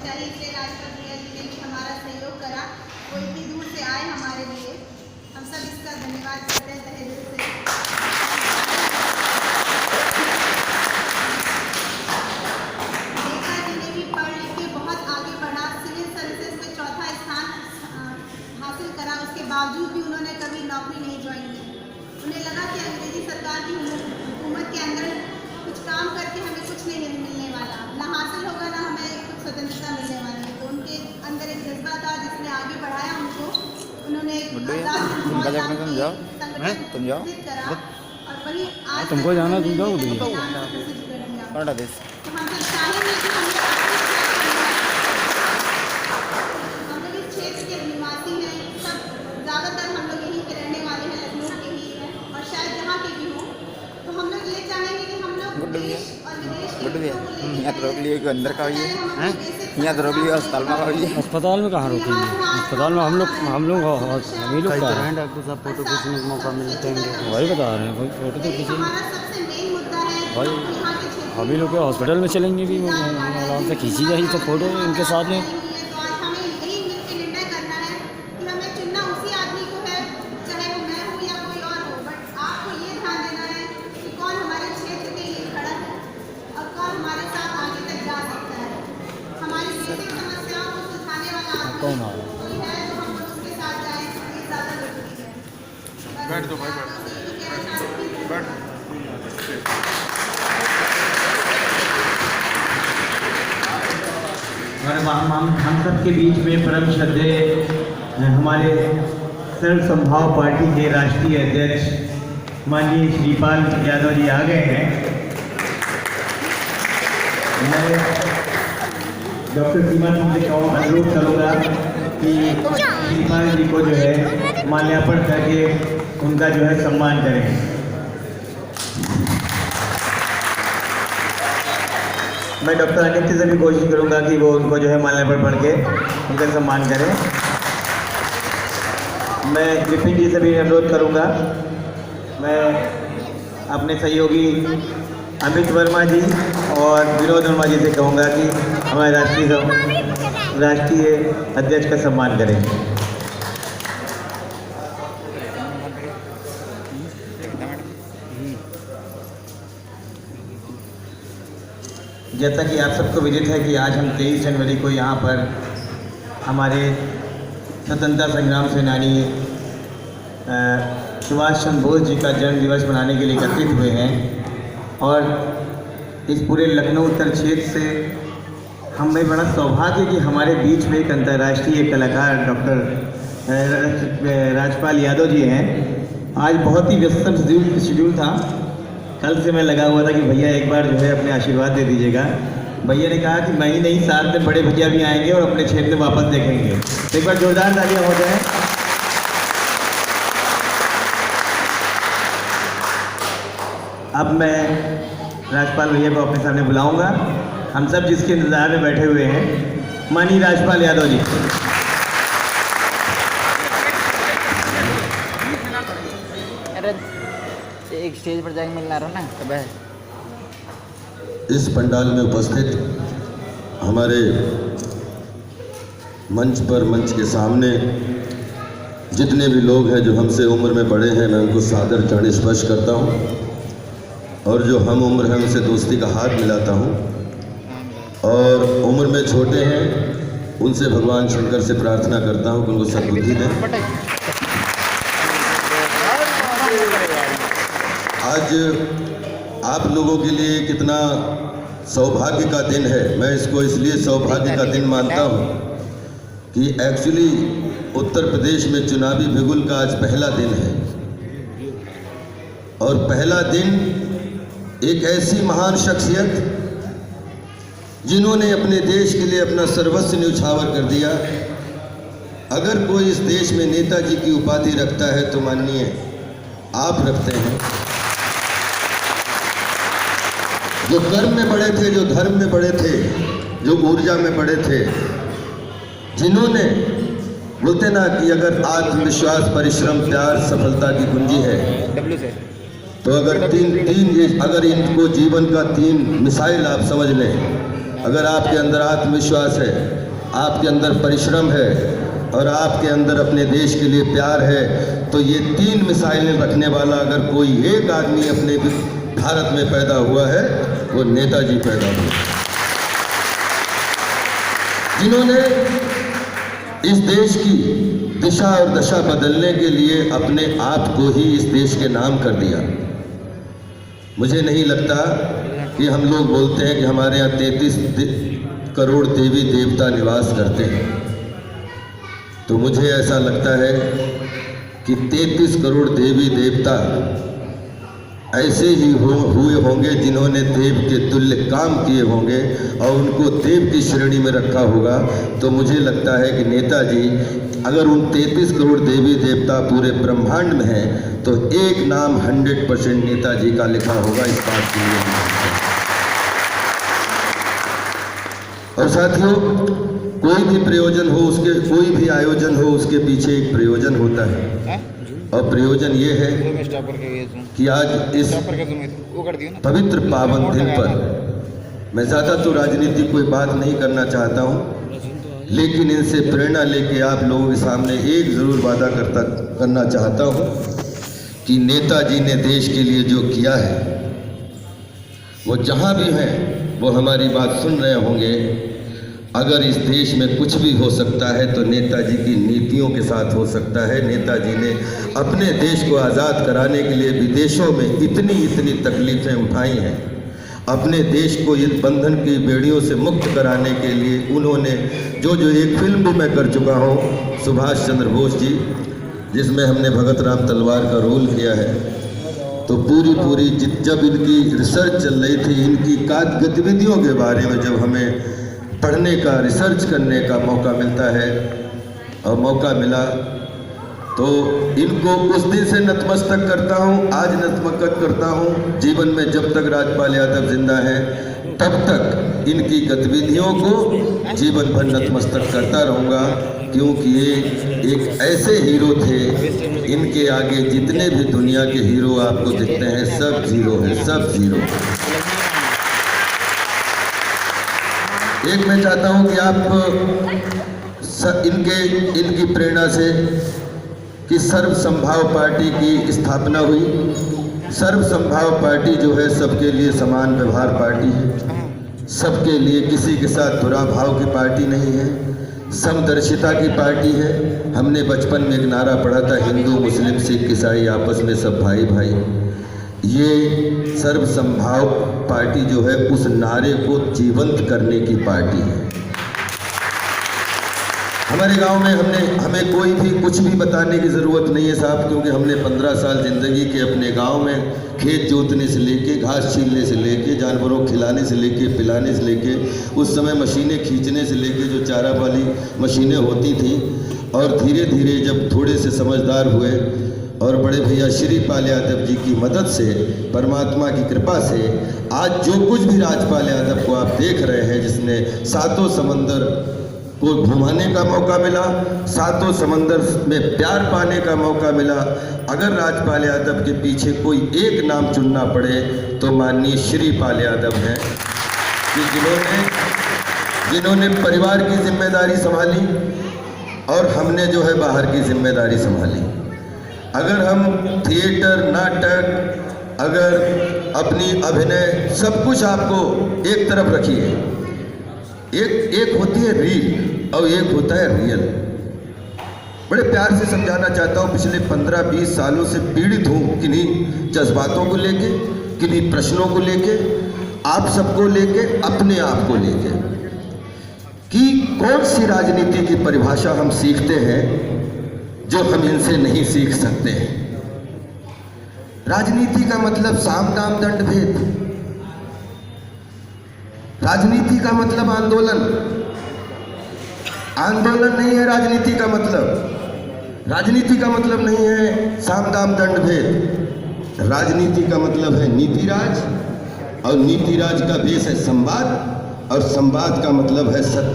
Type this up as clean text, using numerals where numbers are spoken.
चाहिए, इसलिए राजपथ भैया जी ने भी हमारा सहयोग करा। वो इतनी दूर से आए हमारे लिए, हम सब इसका धन्यवाद करते हैं तहे दिल से। नेता जी ने भी पढ़ लिख के बहुत आगे बढ़ा, सिविल सर्विसेज में 4था स्थान हासिल करा। उसके बावजूद भी उन्होंने कभी नौकरी नहीं ज्वाइन की। उन्हें लगा कि अंग्रेजी सरकार की हुकूमत के अंदर कुछ काम करके हमें कुछ नहीं मिलने वाला, ना हासिल होगा ना हमें कुछ स्वतंत्रता मिलने वाली है। तो उनके अंदर एक जज्बा था जिसने आगे बढ़ाया उनको। उन्होंने एक संगठन करा और वही आज तुमको जाना, तुम जाओ तो हम सब चाहेंगे कि हम लोग इस क्षेत्र के निवासी हैं, सब ज़्यादातर हम लोग यहीं के रहने वाले हैं, लखनऊ के ही हैं और शायद जहाँ के भी हों। तो हम लोग ये चाहेंगे कि हम लोग देश और विदेश के यहाँ तो रोक लिए अंदर का होइए, यहाँ तो रोक लिए अस्पताल में होइए। अस्पताल में कहाँ रोकेंगे? अस्पताल में हम लोग अभी लोग बता रहे हैं, डॉक्टर साहब फोटो खींचने का मौका मिलते हैं, वही बता रहे हैं भाई, फोटो तो किसी हमारा सबसे मेन मुद्दा है भाई यहाँ के क्षेत्र अभी लोग हॉस्पिटल में चलेंगे भी आराम से खींची जाएगी सब फोटो इनके साथ में। तो आज हमें यही मिलकर निर्णय करना है कि हमें चुनना उसी आदमी को है, चाहे वो मैं हूँ या कोई और हो। बट आपको ये ध्यान देना है कि कौन हमारे क्षेत्र के लिए खड़ा है और कौन हमारे साथ आगे तक जा सकता है। हमारी बेसिक समस्याओं को सुलझाने वाला आदमी कौन आ रहा है? कोई है तो हम लोग उसके साथ जाएं, ये ज़्यादा जरूरी है। बैठ दो भाई, बैठ। और हम सब के बीच में परम श्रद्धेय हमारे सर्व संभाव पार्टी के राष्ट्रीय अध्यक्ष माननीय श्रीपाल यादव जी आ गए हैं। मैं डॉक्टर सीमा सिंह से अनुरोध करूँगा कि श्रीपाल जी को जो है माल्यार्पण करके उनका जो है सम्मान करें। मैं डॉक्टर अनित्य से भी कोशिश करूंगा कि वो उनको जो है माल्यार्पण पढ़ के उनका सम्मान करें। मैं विपिन जी से भी अनुरोध करूंगा। मैं अपने सहयोगी अमित वर्मा जी और विनोद वर्मा जी से कहूंगा कि हमारे राष्ट्रीय अध्यक्ष का सम्मान करें। जैसा कि आप सबको विदित है कि आज हम 23 जनवरी को यहाँ पर हमारे स्वतंत्रता संग्राम सेनानी सुभाष चंद्र बोस जी का जन्म दिवस मनाने के लिए एकत्रित हुए हैं और इस पूरे लखनऊ उत्तर क्षेत्र से हमें बड़ा सौभाग्य कि हमारे बीच में एक अंतर्राष्ट्रीय कलाकार डॉक्टर राजपाल यादव जी हैं। आज बहुत ही व्यस्तम शेड्यूल था। कल से मैं लगा हुआ था कि भैया एक बार जो है अपने आशीर्वाद दे दीजिएगा। भैया ने कहा कि मैं ही नहीं, साथ में बड़े भैया भी आएंगे और अपने क्षेत्र में वापस देखेंगे। तो एक बार जोरदार तालियां हो जाए। अब मैं राजपाल भैया को अपने सामने बुलाऊंगा। हम सब जिसके इंतजार में बैठे हुए हैं, माननीय राजपाल यादव जी। एक स्टेज पर जाके मिलना रहा ना तब है। इस पंडाल में उपस्थित हमारे मंच के सामने जितने भी लोग हैं जो हमसे उम्र में बड़े हैं, मैं उनको सादर चरण स्पर्श करता हूं और जो हम उम्र हैं उनसे दोस्ती का हाथ मिलाता हूं और उम्र में छोटे हैं उनसे भगवान शंकर से प्रार्थना करता हूं कि उनको सद्बुद्धि दें। आज आप लोगों के लिए कितना सौभाग्य का दिन है। मैं इसको इसलिए सौभाग्य का दिन मानता हूँ कि एक्चुअली उत्तर प्रदेश में चुनावी बिगुल का आज पहला दिन है और पहला दिन एक ऐसी महान शख्सियत जिन्होंने अपने देश के लिए अपना सर्वस्व न्यौछावर कर दिया। अगर कोई इस देश में नेताजी की उपाधि रखता है तो माननीय आप रखते हैं। जो कर्म में बड़े थे, जो धर्म में बड़े थे, जो ऊर्जा में बड़े थे, जिन्होंने बोलते ना कि अगर आत्मविश्वास, परिश्रम, प्यार सफलता की कुंजी है, तो अगर अगर इनको जीवन का 3 मिसाइल आप समझ लें अगर आपके अंदर आत्मविश्वास है, आपके अंदर परिश्रम है और आपके अंदर अपने देश के लिए प्यार है, तो ये 3 मिसाइलें रखने वाला अगर कोई एक आदमी अपने भारत में पैदा हुआ है, वो नेताजी पैदा हुए, जिन्होंने इस देश की दिशा और दशा बदलने के लिए अपने आप को ही इस देश के नाम कर दिया। मुझे नहीं लगता कि हम लोग बोलते हैं कि हमारे यहाँ 33 करोड़ देवी देवता निवास करते हैं, तो मुझे ऐसा लगता है कि 33 करोड़ देवी देवता ऐसे ही हुए होंगे जिन्होंने देव के तुल्य काम किए होंगे और उनको देव की श्रेणी में रखा होगा। तो मुझे लगता है कि नेताजी, अगर उन 33 करोड़ देवी देवता पूरे ब्रह्मांड में हैं, तो एक नाम 100% नेताजी का लिखा होगा इस बात के लिए। और साथियों, कोई भी प्रयोजन हो, उसके कोई भी आयोजन हो, उसके पीछे एक प्रयोजन होता है, और प्रयोजन ये है कि आज इस पवित्र पावन दिन पर मैं ज़्यादा तो राजनीति कोई बात नहीं करना चाहता हूँ, लेकिन इनसे प्रेरणा लेके आप लोगों के सामने एक ज़रूर वादा करना चाहता हूँ कि नेताजी ने देश के लिए जो किया है, वो जहाँ भी हैं वो हमारी बात सुन रहे होंगे। अगर इस देश में कुछ भी हो सकता है तो नेताजी की नीतियों के साथ हो सकता है। नेताजी ने अपने देश को आज़ाद कराने के लिए विदेशों में इतनी तकलीफ़ें उठाई हैं। अपने देश को इस बंधन की बेड़ियों से मुक्त कराने के लिए उन्होंने जो एक फिल्म भी मैं कर चुका हूँ, सुभाष चंद्र बोस जी, जिसमें हमने भगत राम तलवार का रोल किया है, तो पूरी जब इनकी रिसर्च चल रही थी, इनकी गतिविधियों के बारे में जब हमें पढ़ने का, रिसर्च करने का मौका मिलता है और मौका मिला, तो इनको उस दिन से नतमस्तक करता हूँ, आज नतमस्तक करता हूँ। जीवन में जब तक राजपाल यादव जिंदा हैं, तब तक इनकी गतिविधियों को जीवन भर नतमस्तक करता रहूँगा, क्योंकि ये एक ऐसे हीरो थे, इनके आगे जितने भी दुनिया के हीरो आपको दिखते हैं, सब जीरो हैं, सब जीरो। एक मैं चाहता हूं कि आप इनकी प्रेरणा से कि सर्व संभाव पार्टी की स्थापना हुई। सर्व संभाव पार्टी जो है सबके लिए समान व्यवहार पार्टी है, सबके लिए किसी के साथ दुराभाव की पार्टी नहीं है, समदर्शिता की पार्टी है। हमने बचपन में एक नारा पढ़ा था, हिंदू मुस्लिम सिख ईसाई आपस में सब भाई भाई। ये सर्व संभाव पार्टी जो है उस नारे को जीवंत करने की पार्टी है। हमारे गांव में हमें कोई भी कुछ भी बताने की ज़रूरत नहीं है साहब, क्योंकि हमने 15 साल ज़िंदगी के अपने गांव में खेत जोतने से लेके, घास छीलने से लेके, जानवरों खिलाने से लेके, पिलाने से लेके, उस समय मशीनें खींचने से लेके, जो चारा वाली मशीनें होती थी, और धीरे धीरे जब थोड़े से समझदार हुए और बड़े भैया श्रीपाल यादव जी की मदद से, परमात्मा की कृपा से, आज जो कुछ भी राजपाल यादव को आप देख रहे हैं, जिसने 7 समंदर को घुमाने का मौका मिला, 7 समंदर में प्यार पाने का मौका मिला, अगर राजपाल यादव के पीछे कोई एक नाम चुनना पड़े तो माननीय श्रीपाल यादव हैं, कि जिन्होंने परिवार की जिम्मेदारी संभाली और हमने जो है बाहर की जिम्मेदारी संभाली। अगर हम थिएटर, नाटक, अगर अपनी अभिनय, सब कुछ आपको एक तरफ रखिए, एक होती है रील और एक होता है रियल। बड़े प्यार से समझाना चाहता हूँ, पिछले 15-20 सालों से पीड़ित हूँ किन्हीं जज्बातों को लेके, किन्हीं प्रश्नों को लेके, आप सबको लेके, अपने आप को लेके, कि कौन सी राजनीति की परिभाषा हम सीखते हैं जो हम इनसे नहीं सीख सकते हैं। राजनीति का मतलब साम दाम दंड भेद, राजनीति का मतलब आंदोलन नहीं है। राजनीति का मतलब नहीं है साम दाम दंड भेद। राजनीति का मतलब है नीति राज, और नीति राज का बेस है संवाद, और संवाद का मतलब है सत्य।